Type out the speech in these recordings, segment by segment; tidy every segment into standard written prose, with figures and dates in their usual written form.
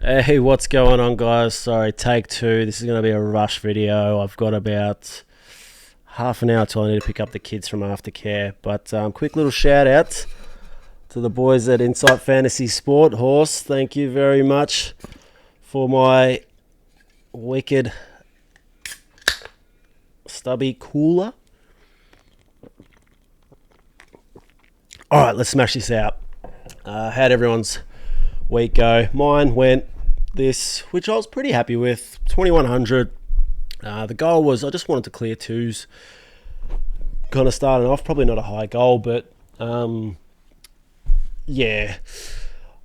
Hey, what's going on, guys? Sorry, take two. This is going to be a rush video. I've got about half an hour till I need to pick up the kids from aftercare. But quick little shout out to the boys at Insight Fantasy Sport. Horse, thank you very much for my wicked stubby cooler. All right, let's smash this out. How'd everyone's week go? Mine went this, which I was pretty happy with, 2100. The goal was I just wanted to clear twos. Kind of starting off, probably not a high goal, but yeah,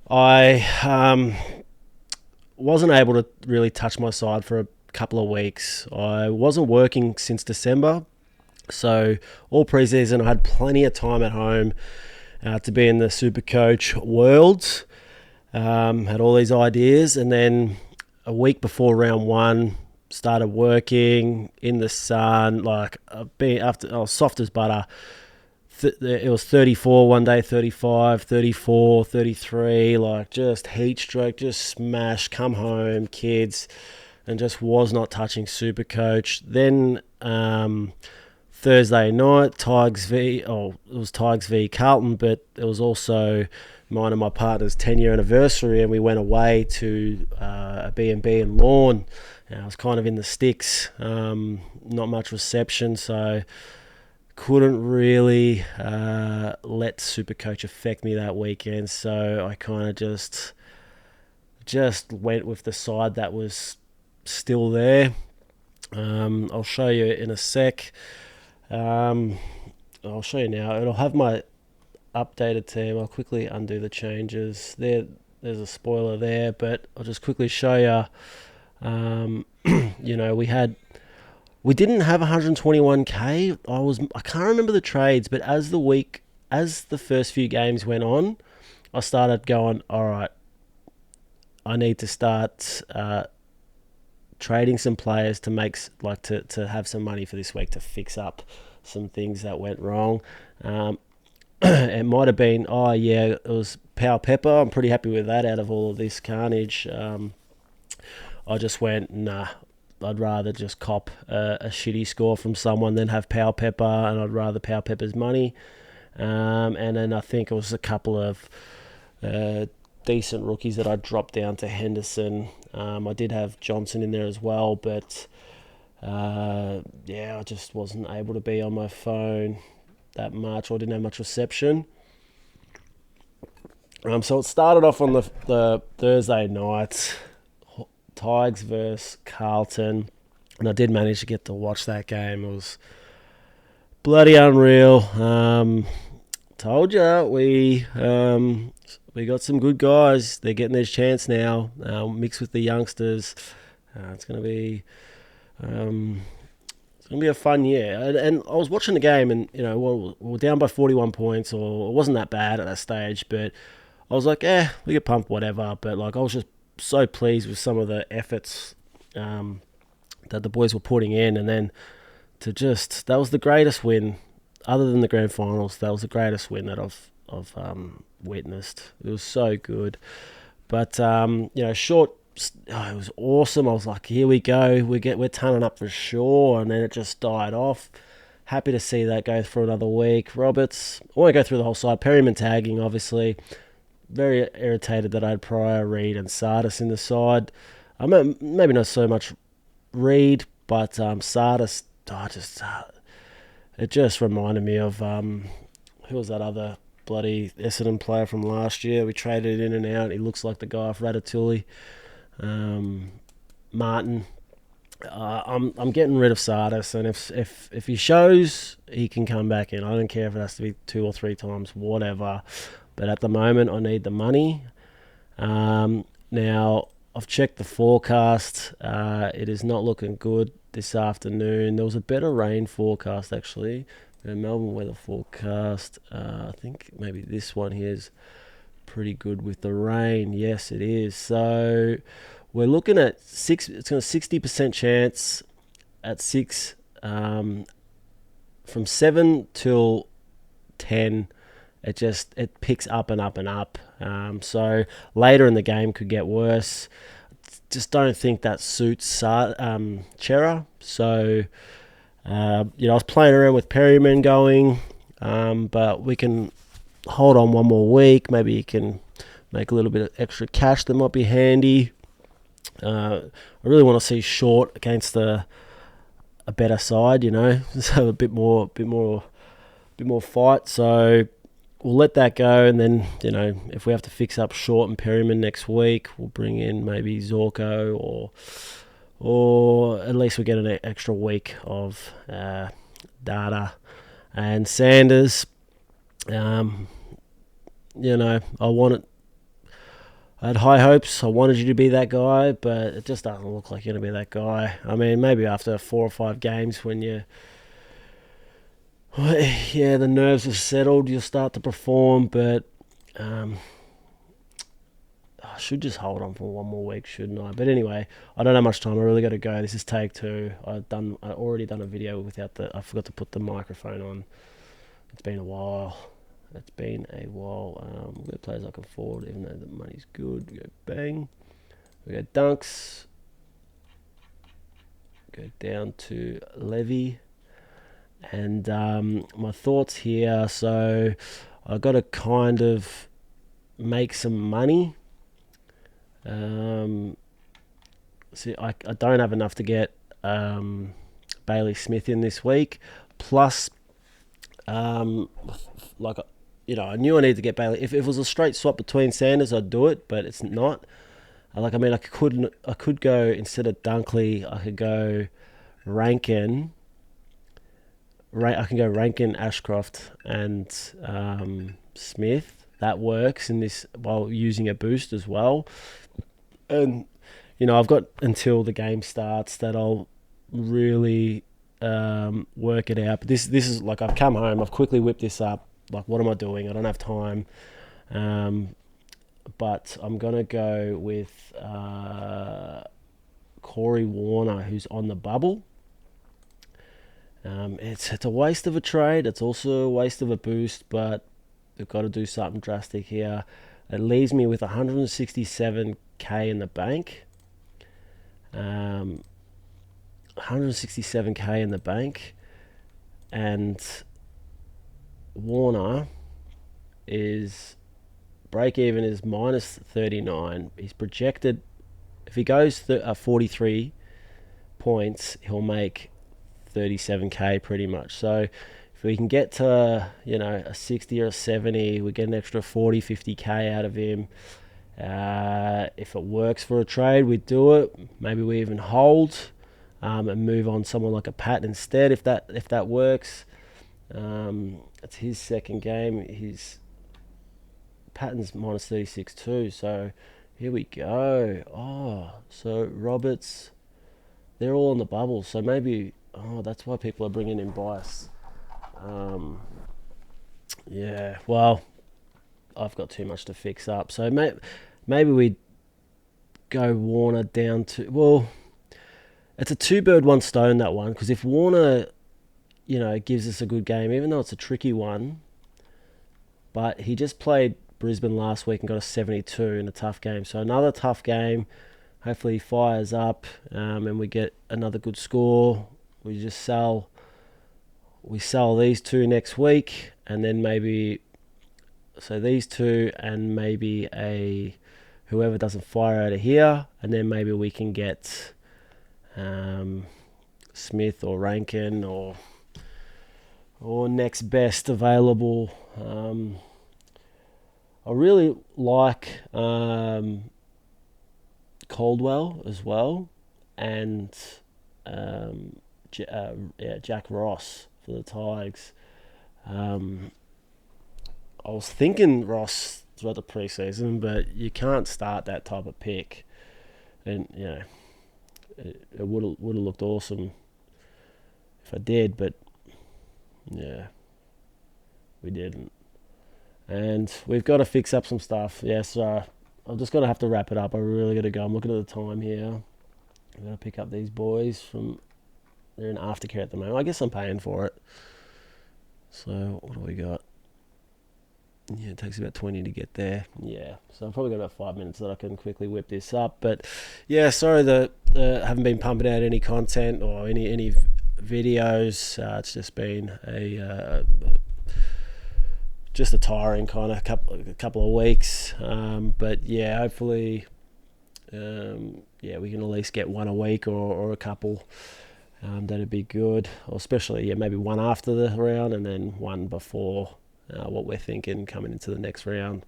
I wasn't able to really touch my side for a couple of weeks. I wasn't working since December, so all preseason I had plenty of time at home to be in the super coach world. Had all these ideas, and then a week before round one, started working in the sun, like after I was soft as butter. It was 34 one day, 35, 34, 33, like just heat stroke, just smash, come home, kids, and just was not touching super coach. Then Thursday night, it was Tigers v Carlton, but it was also mine and my partner's 10-year anniversary, and we went away to a B&B in Lawn. I was kind of in the sticks, not much reception, so couldn't really let Supercoach affect me that weekend. So I kind of just went with the side that was still there. I'll show you in a sec. I'll show you now. It'll have my updated team. I'll quickly undo the changes. There's a spoiler there, but I'll just quickly show you. We didn't have 121k. I can't remember the trades, but as the first few games went on, I started going, all right, I need to start trading some players to make to have some money for this week to fix up some things that went wrong. It might have been, it was Power Pepper. I'm pretty happy with that out of all of this carnage. I just went, nah, I'd rather just cop a shitty score from someone than have Power Pepper, and I'd rather Power Pepper's money. And then I think it was a couple of decent rookies that I dropped down to Henderson. I did have Johnson in there as well, but I just wasn't able to be on my phone that much, or didn't have much reception. So it started off on the Thursday night, Tigers versus Carlton, and I did manage to get to watch that game. It was bloody unreal. Told you we got some good guys. They're getting their chance now, mixed with the youngsters. It's going to be a fun year. And I was watching the game, and we were down by 41 points, or it wasn't that bad at that stage, but I was like, we get pumped, whatever. But like, I was just so pleased with some of the efforts that the boys were putting in, and then that was the greatest win, other than the grand finals. That was the greatest win that I've witnessed. It was so good, but it was awesome. I was like, here we go, we're turning up for sure, and then it just died off. Happy to see that go for another week. Roberts, I won't go through the whole side. Perryman tagging, obviously. Very irritated that I had Pryor, Reed, and Sardis in the side. Maybe not so much Reed, but Sardis. It just reminded me of who was that other bloody Essendon player from last year? We traded in and out. He looks like the guy off Ratatouille. Martin. I'm getting rid of Sardis, and if he shows, he can come back in. I don't care if it has to be 2 or 3 times, whatever. But at the moment, I need the money. Now, I've checked the forecast. It is not looking good this afternoon. There was a better rain forecast, actually. The Melbourne weather forecast. I think maybe this one here is pretty good with the rain. Yes, it is. So we're looking at it's got a 60% chance at 6, from 7 till 10 it picks up and up and up. So later in the game could get worse. Just don't think that suits Chera. So I was playing around with Perryman going, but we can hold on one more week. Maybe you can make a little bit of extra cash that might be handy. I really want to see Short against a better side, so a bit more fight. So we'll let that go, and then if we have to fix up Short and Perryman next week, we'll bring in maybe Zorko, or at least we get an extra week of data. And Sanders, I had high hopes. I wanted you to be that guy, but it just doesn't look like you're going to be that guy. I mean, maybe after 4 or 5 games when the nerves have settled, you'll start to perform, but I should just hold on for one more week, shouldn't I? But anyway, I don't have much time. I really got to go. This is take 2. I already done a video without I forgot to put the microphone on. It's been a while. We'll go players I can afford, even though the money's good. We go bang. We go dunks. Go down to Levy. And my thoughts here. So I got to kind of make some money. See, I don't have enough to get Bailey Smith in this week. Plus, I knew I needed to get Bailey. If it was a straight swap between Sanders, I'd do it, but it's not. I could go, instead of Dunkley, I could go Rankin. I can go Rankin, Ashcroft, and Smith. That works in this while using a boost as well. And I've got until the game starts that I'll really work it out. But this is like, I've come home, I've quickly whipped this up. Like, what am I doing? I don't have time. But I'm going to go with Corey Warner, who's on the bubble. It's a waste of a trade. It's also a waste of a boost, but we've got to do something drastic here. It leaves me with 167k in the bank. 167k in the bank, and Warner is break even is minus 39. He's projected, if he goes 43 points, he'll make 37k pretty much. So if we can get to a 60 or a 70, we get an extra 40-50k out of him. If it works for a trade, we do it. Maybe we even hold and move on someone like a Pat instead, if that works. It's his second game. His Patton's minus 36 too. So here we go. So Roberts, they're all on the bubble. So maybe that's why people are bringing in Bice. Well, I've got too much to fix up. So maybe we go Warner down to... Well, it's a 2-bird, 1 stone, that one. Because if Warner, gives us a good game, even though it's a tricky one, but he just played Brisbane last week and got a 72 in a tough game. So another tough game. Hopefully he fires up and we get another good score. We sell these 2 next week, and then maybe... So these 2 and maybe whoever doesn't fire out of here, and then maybe we can get Smith or Rankin or next best available. I really like Caldwell as well, and Jack Ross for the Tigers. I was thinking Ross throughout the preseason, but you can't start that type of pick, and it would have looked awesome if I did, but we didn't. And we've got to fix up some stuff. So I'm just gonna have to wrap it up. I really got to go. I'm looking at the time here. I'm gonna pick up these boys they're in aftercare at the moment. I guess I'm paying for it. So what do we got? Yeah, it takes about 20 to get there. Yeah, so I've probably got about 5 minutes that I can quickly whip this up. But yeah, sorry that haven't been pumping out any content or any videos. It's just been just a tiring kind of couple of weeks. But yeah, hopefully, yeah, we can at least get one a week or a couple. That'd be good, or especially maybe one after the round and then one before what we're thinking coming into the next round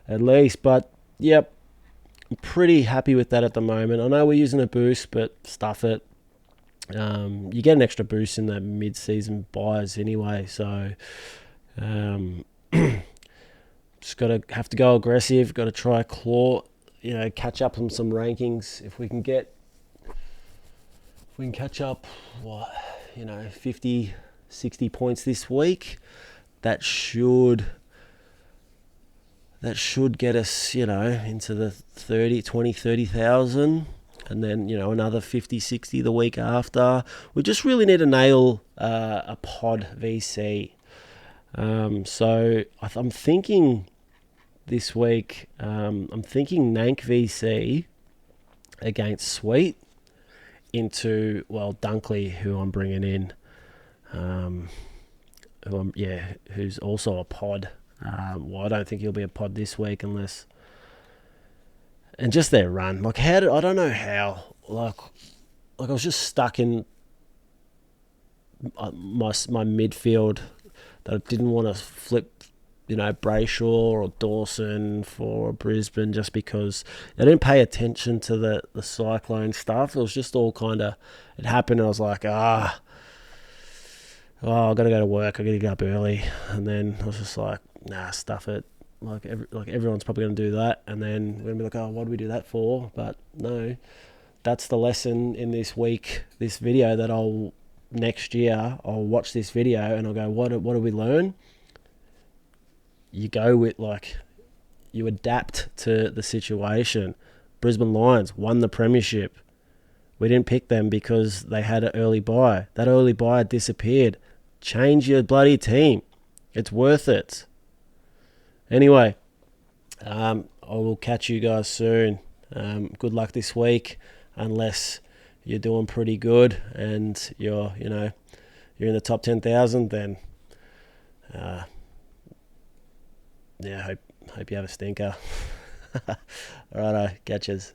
at least. But yep, I'm pretty happy with that at the moment. I know we're using a boost, but stuff it. You get an extra boost in the mid-season buys anyway, so just have to go aggressive. Got to try claw, catch up on some rankings. If we can catch up, 50, 60 points this week, that should get us, into the 30,000, and then, another 50, 60 the week after. We just really need to nail a pod VC. So I'm thinking this week, I'm thinking Nank VC against Sweet into, Dunkley, who I'm bringing in, who's also a pod. I don't think he'll be a pod this week unless, and just their run. I don't know how. Like I was just stuck in my midfield that I didn't want to flip, Brayshaw or Dawson for Brisbane just because I didn't pay attention to the Cyclone stuff. It was just all kind of, it happened and I was like, I've got to go to work. I got to get up early. And then I was just like, nah, stuff it. Like everyone's probably going to do that. And then we're going to be like, oh, what do we do that for? But no, that's the lesson in this video that next year I'll watch this video and I'll go, what do we learn? You go with, you adapt to the situation. Brisbane Lions won the premiership. We didn't pick them because they had an early bye. That early bye disappeared. Change your bloody team. It's worth it. Anyway, I will catch you guys soon. Good luck this week, unless you're doing pretty good and you're in the top 10,000, then hope you have a stinker. Alrighto, catches.